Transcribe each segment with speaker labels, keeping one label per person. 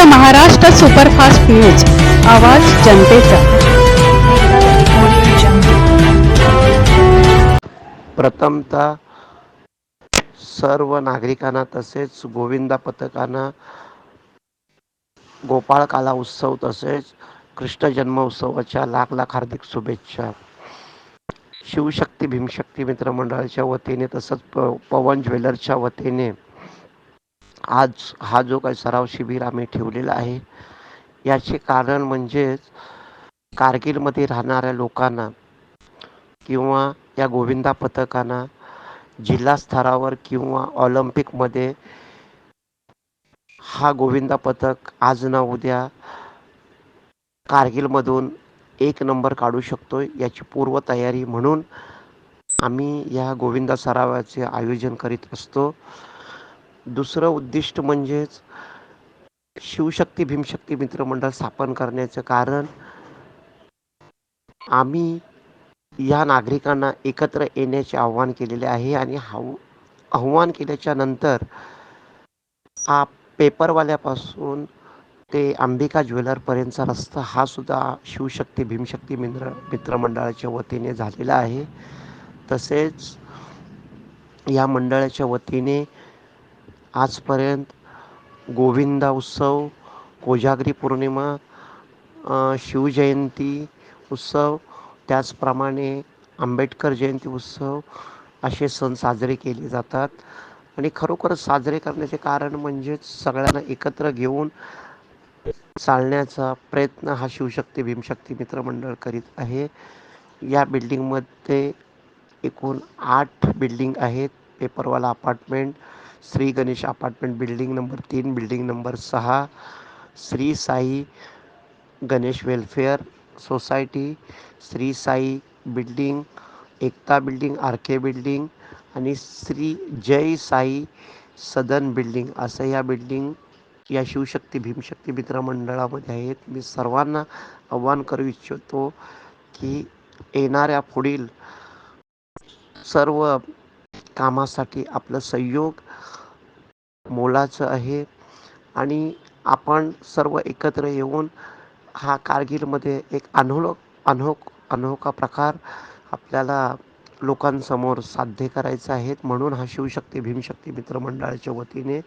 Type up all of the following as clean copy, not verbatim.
Speaker 1: Maharashtra superfast news, आवाज जनतेचा.
Speaker 2: प्रथमतः सर्व नागरिकांना तसेच गोविंदा पथकांना गोपाळ काला उत्सव तसेच कृष्ण जन्मोत्सवाच्या लाख लाख हार्दिक शुभेच्छा. शिवशक्ती भीमशक्ती मित्रमंडळाच्या वतीने तसंच पवन ज्वेलर्सच्या वतीने आज हा जो काही सराव शिबिर आम्ही ठेवलेला आहे, याचे कारण म्हणजेच कारगिलमध्ये राहणाऱ्या लोकांना किंवा या गोविंदा पथकांना जिल्हा स्तरावर किंवा ऑलिम्पिकमध्ये हा गोविंदा पथक आज ना उद्या कारगिलमधून 1 नंबर काढू शकतो, याची पूर्वतयारी म्हणून आम्ही या गोविंदा सरावाचे आयोजन करीत असतो. दुसरं उद्दिष्ट म्हणजेच शिवशक्ती भीमशक्ती मित्रमंडळ स्थापन करण्याचं कारण आम्ही या नागरिकांना एकत्र येण्याचे आव्हान केलेले आहे आणि आव्हान केल्याच्या नंतर हा पेपरवाल्यापासून ते अंबिका ज्वेलरपर्यंतचा रस्ता हा सुद्धा शिवशक्ती भीमशक्ती मित्रमंडळाच्या वतीने झालेला आहे. तसेच या मंडळाच्या वतीने आजपर्यंत गोविंदा उत्सव, कोजागरी पौर्णिमा, शिवजयंती उत्सव, त्याचप्रमाणे आंबेडकर जयंती उत्सव असे सण साजरे केले जातात. आणि खरोखरच साजरे करण्याचे कारण म्हणजेच सगळ्यांना एकत्र घेऊन चालण्याचा प्रयत्न हा शिवशक्ती भीमशक्ती मित्रमंडळ करीत आहे. या बिल्डिंगमध्ये एकूण 8 बिल्डिंग आहेत. Paperwala apartment, Shri Ganesh apartment building number 3, building number 6, Shri Sai Ganesh welfare society, Shri Sai building, Ekta building, R K building आणि श्री जय साई सदन बिल्डिंग असं या बिल्डिंग या शिवशक्ती भीमशक्ती मित्रमंडळामध्ये आहेत. मी सर्वांना आव्हान करू इच्छितो की येणाऱ्या पुढील सर्व कामासाठी आपलं सहयोग मोलाचं आहे आणि आपण सर्व एकत्र येऊन हा कारगिलमध्ये एक अनोखा प्रकार आपल्याला लोकांसमोर साध्य करायचा आहे. म्हणून हा शिवशक्ती भीमशक्ती मित्रमंडळाच्या वतीने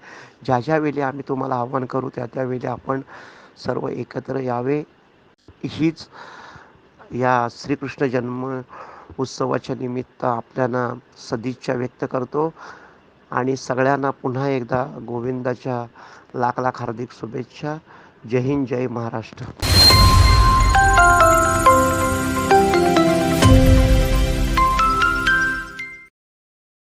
Speaker 2: ज्या वेळी आम्ही तुम्हाला आव्हान करू त्यावेळी आपण सर्व एकत्र यावे, हीच या श्रीकृष्ण जन्म उत्सवाच्या निमित्त आपल्याला सदिच्छा व्यक्त करतो आणि सगळ्यांना पुन्हा एकदा गोविंदाच्या लाख लाख हार्दिक शुभेच्छा. जय हिंद, जय महाराष्ट्र.